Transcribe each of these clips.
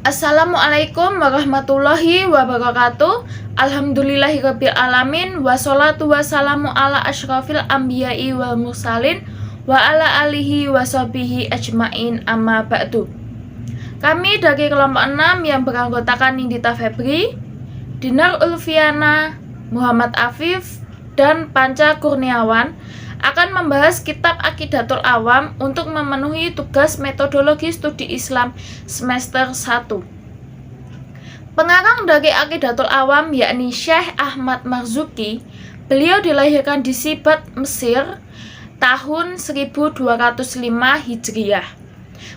Assalamualaikum warahmatullahi wabarakatuh. Alhamdulillahirabbil alamin wassalatu wassalamu ala asyrafil anbiya'i wal mursalin wa ala alihi washabihi ajmain amma ba'du. Kami dari kelompok 6 yang beranggotakan Nindita Febri, Dinar Ulfiana, Muhammad Afif, dan Panca Kurniawan akan membahas kitab Aqidatul Awam untuk memenuhi tugas metodologi studi Islam semester 1. Pengarang dari Aqidatul Awam yakni Syekh Ahmad Marzuki. Beliau dilahirkan di Sibat, Mesir tahun 1205 Hijriah.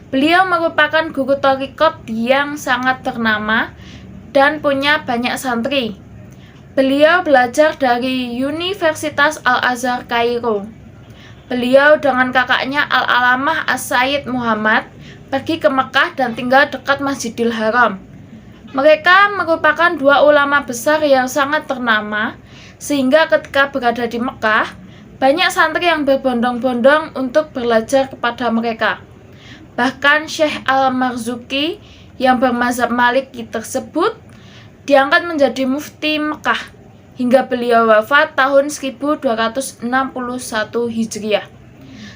Beliau merupakan guru thariqat yang sangat ternama dan punya banyak santri. Beliau belajar dari Universitas Al-Azhar Kairo. Beliau dengan kakaknya Al-Alamah As-Sayyid Muhammad pergi ke Mekah dan tinggal dekat Masjidil Haram. Mereka merupakan dua ulama besar yang sangat ternama, sehingga ketika berada di Mekah, banyak santri yang berbondong-bondong untuk belajar kepada mereka. Bahkan Syekh Al-Marzuki yang bermazhab Maliki tersebut diangkat menjadi mufti Mekah hingga beliau wafat tahun 1261 Hijriah.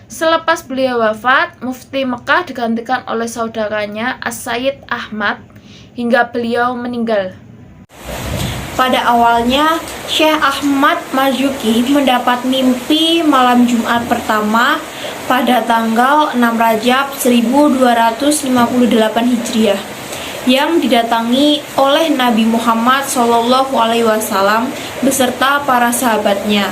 Selepas beliau wafat, mufti Mekah digantikan oleh saudaranya As-Sayyid Ahmad hingga beliau meninggal. Pada awalnya, Syekh Ahmad Marzuki mendapat mimpi malam Jumat pertama pada tanggal 6 Rajab 1258 Hijriah yang didatangi oleh Nabi Muhammad SAW beserta para sahabatnya.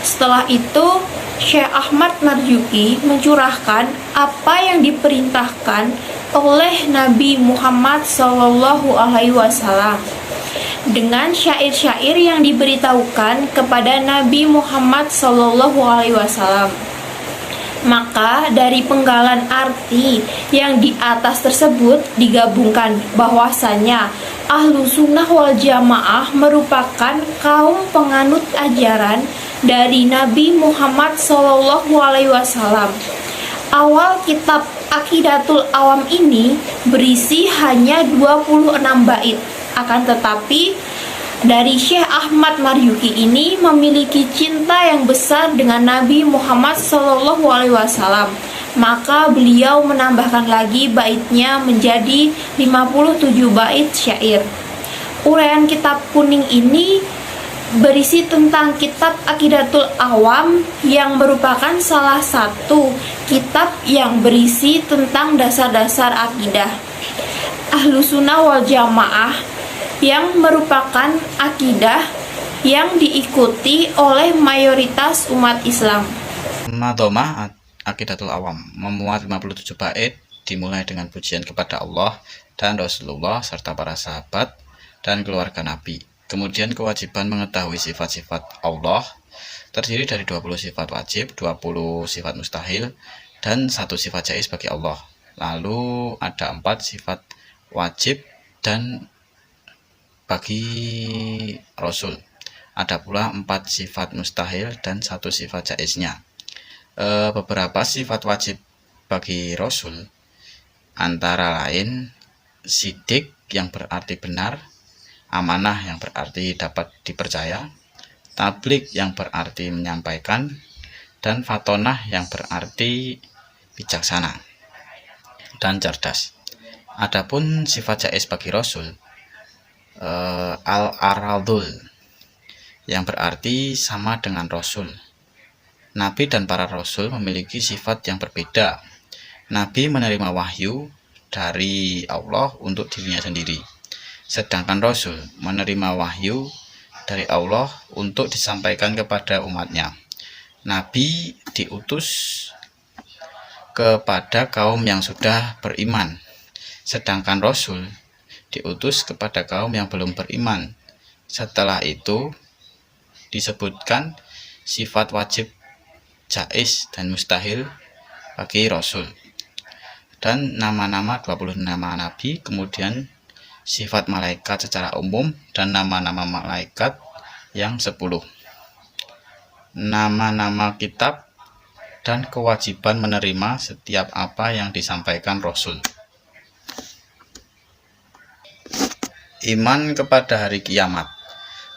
Setelah itu, Syekh Ahmad Marzuki mencurahkan apa yang diperintahkan oleh Nabi Muhammad SAW dengan syair-syair yang diberitahukan kepada Nabi Muhammad SAW. Maka dari penggalan arti yang di atas tersebut digabungkan bahwasanya Ahlu Sunnah wal Jamaah merupakan kaum penganut ajaran dari Nabi Muhammad SAW. Awal kitab Aqidatul Awam ini berisi hanya 26 bait. Akan tetapi dari Syekh Ahmad Marzuki ini memiliki cinta yang besar dengan Nabi Muhammad SAW. Maka beliau menambahkan lagi baitnya menjadi 57 bait syair. Uraian kitab kuning ini berisi tentang kitab Aqidatul Awam yang merupakan salah satu kitab yang berisi tentang dasar-dasar akidah Ahlu Sunnah wal Jamaah, yang merupakan akidah yang diikuti oleh mayoritas umat Islam. Madhomah Aqidatul Awam memuat 57 bait, dimulai dengan pujian kepada Allah dan Rasulullah serta para sahabat dan keluarga Nabi. Kemudian kewajiban mengetahui sifat-sifat Allah terdiri dari 20 sifat wajib, 20 sifat mustahil, dan 1 sifat jaiz bagi Allah. Lalu ada 4 sifat wajib dan bagi Rasul. Ada pula 4 sifat mustahil dan 1 sifat jaiznya. Beberapa sifat wajib bagi Rasul antara lain sidik yang berarti benar, amanah yang berarti dapat dipercaya, tabligh yang berarti menyampaikan, dan fatonah yang berarti bijaksana dan cerdas. Adapun sifat jaiz bagi Rasul al-aradul yang berarti sama dengan Rasul. Nabi dan para Rasul memiliki sifat yang berbeda. Nabi menerima wahyu dari Allah untuk dirinya sendiri, sedangkan Rasul menerima wahyu dari Allah untuk disampaikan kepada umatnya. Nabi diutus kepada kaum yang sudah beriman, sedangkan Rasul diutus kepada kaum yang belum beriman. Setelah itu disebutkan sifat wajib, jaiz, dan mustahil bagi Rasul, dan nama-nama 20 nama Nabi, kemudian sifat malaikat secara umum dan nama-nama malaikat yang 10, nama-nama kitab, dan kewajiban menerima setiap apa yang disampaikan Rasul. iman kepada hari kiamat.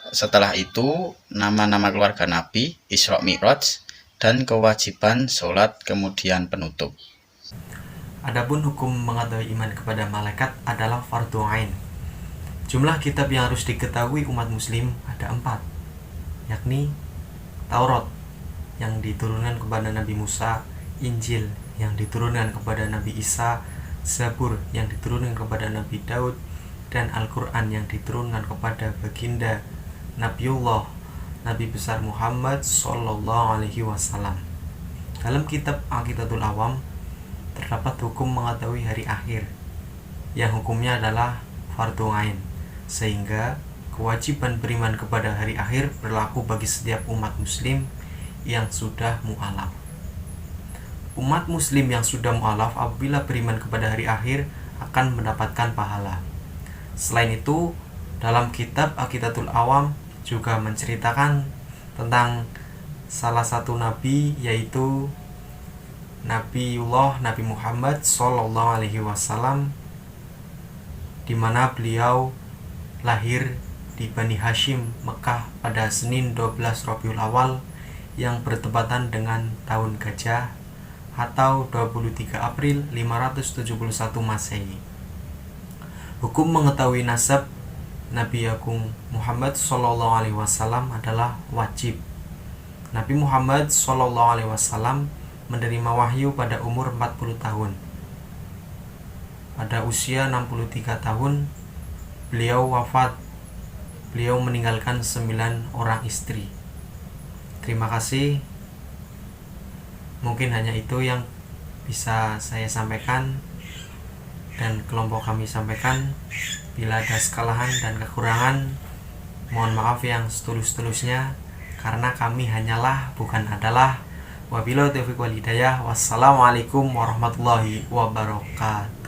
Setelah itu, nama-nama keluarga Nabi, Isra Mi'raj, dan kewajiban sholat kemudian penutup. Adapun hukum mengetahui iman kepada malaikat adalah fardhu ain. Jumlah kitab yang harus diketahui umat muslim ada 4, yakni Taurat yang diturunkan kepada Nabi Musa, Injil yang diturunkan kepada Nabi Isa, Zabur yang diturunkan kepada Nabi Daud, dan Al-Quran yang diturunkan kepada baginda Nabiullah Nabi besar Muhammad Sallallahu Alaihi Wasallam. Dalam kitab Aqidatul Awam terdapat hukum mengetahui hari akhir yang hukumnya adalah fardhu ain, sehingga kewajiban beriman kepada hari akhir berlaku bagi setiap umat muslim yang sudah mu'alaf. Umat muslim yang sudah mu'alaf apabila beriman kepada hari akhir akan mendapatkan pahala. Selain itu, dalam kitab Aqidatul Awam juga menceritakan tentang salah satu nabi, yaitu Nabi Muhammad Sallallahu Alaihi Wasallam, di mana beliau lahir di Bani Hashim, Mekah pada Senin 12 Rabiul Awal yang bertepatan dengan tahun Gajah atau 23 April 571 Masehi. Hukum mengetahui nasab Nabi Agung Muhammad Sallallahu Alaihi Wasallam adalah wajib. Nabi Muhammad Sallallahu Alaihi Wasallam menerima wahyu pada umur 40 tahun. Pada usia 63 tahun, beliau wafat. Beliau meninggalkan 9 orang istri. Terima kasih. Mungkin hanya itu yang bisa saya sampaikan dan kelompok kami sampaikan. Bila ada kesalahan dan kekurangan, mohon maaf yang setulus-tulusnya, karena kami hanyalah, bukan adalah. Wabillahi taufiq wal hidayah. Wassalamualaikum warahmatullahi wabarakatuh.